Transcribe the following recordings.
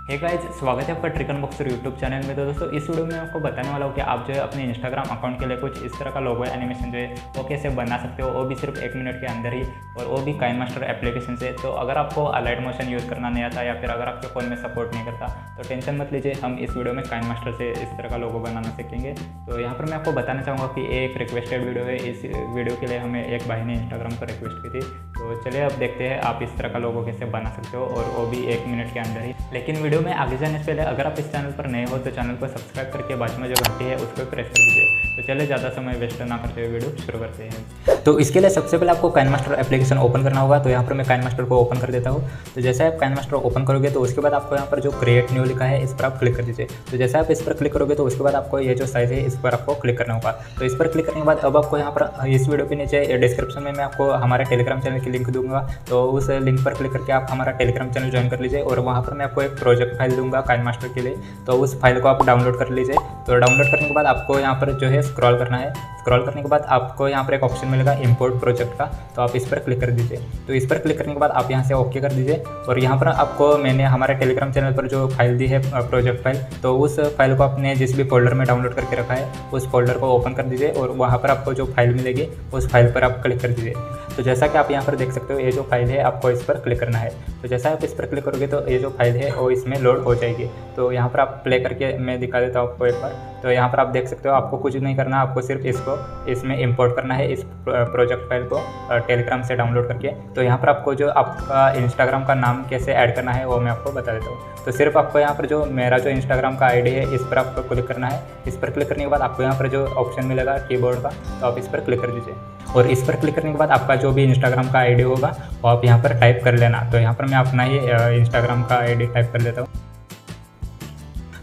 Hey guys, स्वागत है आपका ट्रिक अनबॉक्सर यूट्यूब चैनल में। तो दोस्तों इस वीडियो में आपको बताने वाला हूँ कि आप जो है अपने इंस्टाग्राम अकाउंट के लिए कुछ इस तरह का लोगो एनिमेशन जो है वो कैसे बना सकते हो, वो भी सिर्फ 1 मिनट के अंदर ही, और वो भी काइनमास्टर एप्लीकेशन से। तो अगर आपको अलाइट मोशन यूज़ करना नहीं आता या फिर अगर आपके फ़ोन में सपोर्ट नहीं करता तो टेंशन मत लीजिए, हम इस वीडियो में काइनमास्टर से इस तरह का लोगो बनाना सीखेंगे। तो यहाँ पर मैं आपको बताना चाहूँगा कि एक रिक्वेस्टेड वीडियो है। इस वीडियो के लिए हमें एक भाई ने इंस्टाग्राम पर रिक्वेस्ट की थी। तो चलिए अब देखते हैं आप इस तरह का लोगो कैसे बना सकते हो, और वो भी 1 मिनट के अंदर ही। लेकिन वीडियो में आगे जाने से पहले अगर आप इस चैनल पर नए हो तो चैनल को सब्सक्राइब करके बाजू में जो घंटी है उसको प्रेस कर दीजिए। तो चलिए ज़्यादा समय वेस्ट ना करते हुए वीडियो शुरू करते हैं। तो इसके लिए सबसे पहले आपको काइनमास्टर एप्लीकेशन ओपन करना होगा। तो यहाँ पर मैं काइनमास्टर को ओपन कर देता हूँ। तो जैसे आप काइनमास्टर ओपन करोगे तो उसके बाद आपको यहाँ पर जो क्रिएट न्यू लिखा है इस पर आप क्लिक कर दीजिए। तो जैसे आप इस पर क्लिक करोगे तो उसके बाद आपको ये जो साइज है इस पर आपको क्लिक करना होगा। तो इस पर क्लिक करने के बाद अब आपको यहाँ पर इस वीडियो के नीचे डिस्क्रिप्शन में मैं आपको हमारे टेलीग्राम चैनल की लिंक दूंगा। तो उस लिंक पर क्लिक करके आप हमारा टेलीग्राम चैनल ज्वाइन कर लीजिए, और वहाँ पर मैं आपको एक प्रोजेक्ट फाइल दूंगा काइनमास्टर के लिए। तो उस फाइल को आप डाउनलोड कर लीजिए। तो डाउनलोड करने के बाद आपको यहाँ पर जो है स्क्रॉल करना है। स्क्रॉल करने के बाद आपको यहाँ पर एक ऑप्शन मिलेगा इंपोर्ट प्रोजेक्ट का, तो आप इस पर क्लिक कर दीजिए। तो इस पर क्लिक करने के बाद आप यहाँ से ओके कर दीजिए। और यहाँ पर आपको मैंने हमारे टेलीग्राम चैनल पर जो फाइल दी है प्रोजेक्ट फाइल, तो उस फाइल को आपने जिस भी फोल्डर में डाउनलोड करके रखा है उस फोल्डर को ओपन कर दीजिए, और वहाँ पर आपको जो फाइल मिलेगी उस फाइल पर आप क्लिक कर दीजिए। तो जैसा कि आप यहाँ पर देख सकते हो ये जो फाइल है आपको इस पर क्लिक करना है। तो जैसा आप इस पर क्लिक करोगे तो ये जो फाइल है वो इसमें लोड हो जाएगी। तो यहाँ पर आप प्ले करके मैं दिखा देता हूँ आपको एक बार। तो यहाँ पर आप देख सकते हो आपको कुछ नहीं करना, आपको सिर्फ इसको इसमें इंपोर्ट करना है, इस प्रोजेक्ट फाइल को टेलीग्राम से डाउनलोड करके। तो यहाँ पर आपको जो आपका इंस्टाग्राम का नाम कैसे ऐड करना है वो मैं आपको बता देता हूँ। तो सिर्फ आपको यहाँ पर जो मेरा जो इंस्टाग्राम का आईडी है इस पर आपको क्लिक करना है। इस पर क्लिक करने के बाद आपको यहाँ पर जो ऑप्शन मिलेगा कीबोर्ड का, तो आप इस पर क्लिक कर दीजिए। और इस पर क्लिक करने के बाद आपका जो भी इंस्टाग्राम का आईडी होगा वो आप यहाँ पर टाइप कर लेना। तो यहाँ पर मैं अपना ही इंस्टाग्राम का आईडी टाइप कर लेता हूँ।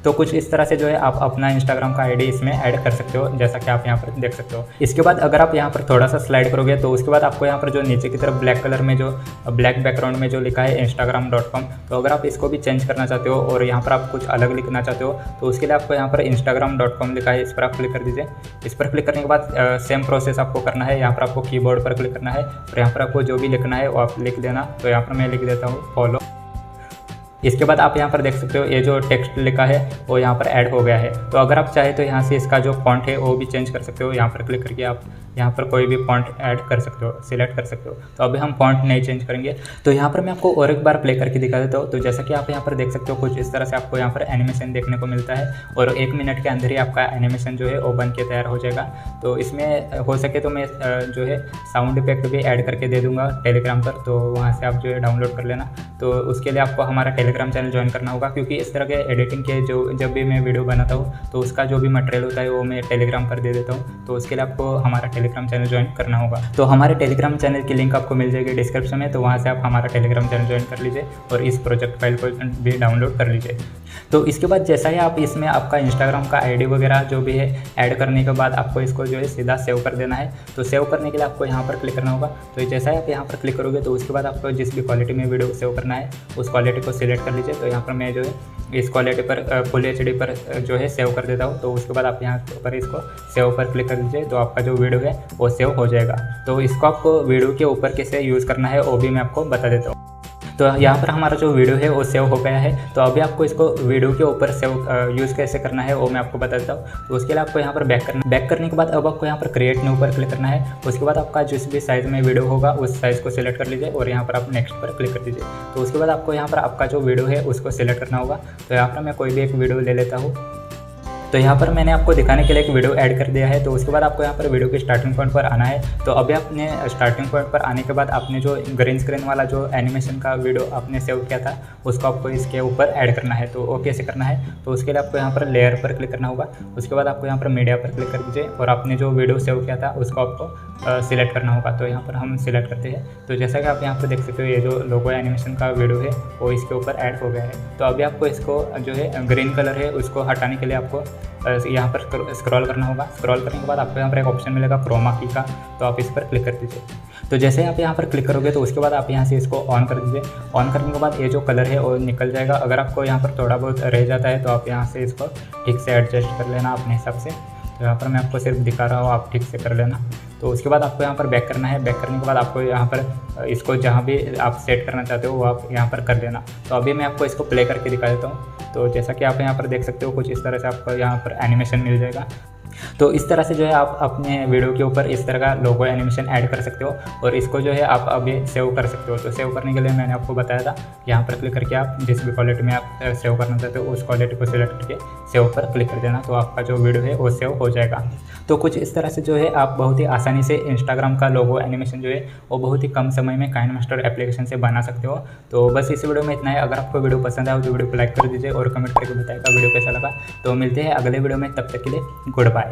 तो कुछ इस तरह से जो है आप अपना इंस्टाग्राम का आईडी इसमें ऐड कर सकते हो, जैसा कि आप यहाँ पर देख सकते हो। इसके बाद अगर आप यहाँ पर थोड़ा सा स्लाइड करोगे तो उसके बाद आपको यहाँ पर जो नीचे की तरफ ब्लैक कलर में जो ब्लैक बैकग्राउंड में जो लिखा है instagram.com, तो अगर आप इसको भी चेंज करना चाहते हो और यहाँ पर आप कुछ अलग लिखना चाहते हो तो उसके लिए आपको यहाँ पर instagram.com लिखा है, इस पर आप क्लिक कर दीजिए। इस पर क्लिक करने के बाद सेम प्रोसेस आपको करना है। यहाँ पर आपको कीबोर्ड पर क्लिक करना है और यहाँ पर आपको जो भी लिखना है वो आप लिख देना। तो यहाँ पर मैं लिख देता हूँ फॉलो। इसके बाद आप यहाँ पर देख सकते हो ये जो टेक्स्ट लिखा है वो यहाँ पर ऐड हो गया है। तो अगर आप चाहे तो यहाँ से इसका जो फॉन्ट है वो भी चेंज कर सकते हो। यहाँ पर क्लिक करके आप यहाँ पर कोई भी फॉन्ट ऐड कर सकते हो, सिलेक्ट कर सकते हो। तो अभी हम फॉन्ट नहीं चेंज करेंगे। तो यहाँ पर मैं आपको और एक बार प्ले करके दिखा देता हूँ। तो जैसा कि आप यहाँ पर देख सकते हो कुछ इस तरह से आपको यहाँ पर एनिमेशन देखने को मिलता है, और 1 मिनट के अंदर ही आपका एनिमेशन जो है वो बन के तैयार हो जाएगा। तो इसमें हो सके तो मैं जो है साउंड इफेक्ट भी ऐड करके दे दूँगा टेलीग्राम पर, तो वहाँ से आप जो है डाउनलोड कर लेना। तो उसके लिए आपको हमारा टेलीग्राम चैनल ज्वाइन करना होगा, क्योंकि इस तरह के एडिटिंग के जब भी मैं वीडियो बनाता हूँ तो उसका जो भी मटेरियल होता है वो मैं टेलीग्राम पर दे देता हूँ। तो उसके लिए आपको हमारा टेलीग्राम चैनल ज्वाइन करना होगा। तो हमारे टेलीग्राम चैनल की लिंक आपको मिल जाएगी डिस्क्रिप्शन में, तो वहाँ से आप हमारा टेलीग्राम चैनल ज्वाइन कर लीजिए और इस प्रोजेक्ट फाइल को भी डाउनलोड कर लीजिए। तो इसके बाद जैसा ही आप इसमें आपका इंस्टाग्राम का आईडी वगैरह जो भी है ऐड करने के बाद आपको इसको जो है सीधा सेव कर देना है। तो सेव करने के लिए आपको यहाँ पर क्लिक करना होगा। तो जैसा ही आप यहाँ पर क्लिक करोगे तो उसके बाद आपको जिस भी क्वालिटी में वीडियो सेव करना है उस क्वालिटी को सिलेक्ट कर लीजिए। तो यहाँ पर मैं जो है इस क्वालिटी पर फुल HD पर जो है सेव कर देता हूँ। तो उसके बाद आप यहाँ पर इसको सेव पर क्लिक कर दीजिए, तो आपका जो वीडियो है वो सेव हो जाएगा। तो इसको आपको वीडियो के ऊपर कैसे यूज़ करना है वो भी मैं आपको बता देता हूँ। तो यहाँ पर हमारा जो वीडियो है वो सेव हो गया है। तो अभी आपको इसको वीडियो के ऊपर सेव यूज़ कैसे करना है वो मैं आपको बता देता हूँ। तो उसके लिए आपको यहाँ पर बैक करने के बाद अब आपको यहाँ पर क्रिएट न्यू पर क्लिक करना है। उसके बाद आपका जिस भी साइज़ में वीडियो होगा उस साइज़ को सिलेक्ट कर लीजिए और यहाँ पर आप नेक्स्ट पर क्लिक कर दीजिए। तो उसके बाद आपको यहाँ पर आपका जो वीडियो है उसको सिलेक्ट करना होगा। तो यहाँ पर मैं कोई भी एक वीडियो ले लेता हूँ। तो यहाँ पर मैंने आपको दिखाने के लिए एक वीडियो ऐड कर दिया है। तो उसके बाद आपको यहाँ पर वीडियो के स्टार्टिंग पॉइंट पर आना है। तो अभी आपने स्टार्टिंग पॉइंट पर आने के बाद आपने जो ग्रीन स्क्रीन वाला जो एनिमेशन का वीडियो आपने सेव किया था उसको आपको इसके ऊपर ऐड करना है। तो वो कैसे करना है, तो उसके लिए आपको यहाँ पर लेयर पर क्लिक करना होगा। उसके बाद आपको यहाँ पर मीडिया पर क्लिक कर दीजिए और आपने जो वीडियो सेव किया था उसको आपको सिलेक्ट करना होगा। तो यहाँ पर हम सिलेक्ट करते हैं। तो जैसा कि आप यहाँ पर देख सकते हो ये जो लोगो एनिमेशन का वीडियो है वो इसके ऊपर ऐड हो गया है। तो अभी आपको इसको जो है ग्रीन कलर है उसको हटाने के लिए आपको यहाँ पर स्क्रॉल करना होगा। स्क्रॉल करने के बाद आपको यहाँ पर एक ऑप्शन मिलेगा क्रोमा की का, तो आप इस पर क्लिक कर दीजिए। तो जैसे आप यहाँ पर क्लिक करोगे तो उसके बाद आप यहाँ से इसको ऑन कर दीजिए। ऑन करने के बाद ये जो कलर है वो निकल जाएगा। अगर आपको यहाँ पर थोड़ा बहुत रह जाता है तो आप यहाँ से इसको ठीक से एडजस्ट कर लेना अपने हिसाब से। तो यहाँ पर मैं आपको सिर्फ दिखा रहा हूँ, आप ठीक से कर लेना। तो तो उसके बाद आपको यहाँ पर बैक करना है। बैक करने के बाद आपको यहाँ पर इसको जहाँ भी आप सेट करना चाहते हो वो आप यहाँ पर कर देना। तो अभी मैं आपको इसको प्ले करके दिखा देता हूँ। तो जैसा कि आप यहाँ पर देख सकते हो कुछ इस तरह से आपको यहाँ पर एनिमेशन मिल जाएगा। तो इस तरह से जो है आप अपने वीडियो के ऊपर इस तरह का लोगो एनिमेशन ऐड कर सकते हो और इसको जो है आप अभी सेव कर सकते हो। तो सेव करने के लिए मैंने आपको बताया था, यहाँ पर क्लिक करके आप जिस भी क्वालिटी में आप सेव करना चाहते हो उस क्वालिटी को सिलेक्ट करके सेव पर क्लिक कर देना। तो आपका जो वीडियो है वो सेव हो जाएगा। तो कुछ इस तरह से जो है आप बहुत ही आसानी से इंस्टाग्राम का लोगो एनिमेशन जो है वो बहुत ही कम समय में काइनमास्टर एप्लीकेशन से बना सकते हो। तो बस इस वीडियो में इतना है। अगर आपको वीडियो पसंद आया तो वीडियो को लाइक कर दीजिए और कमेंट करके बताइएगा वीडियो कैसा लगा। तो मिलते हैं अगले वीडियो में, तब तक के लिए गुड बाय।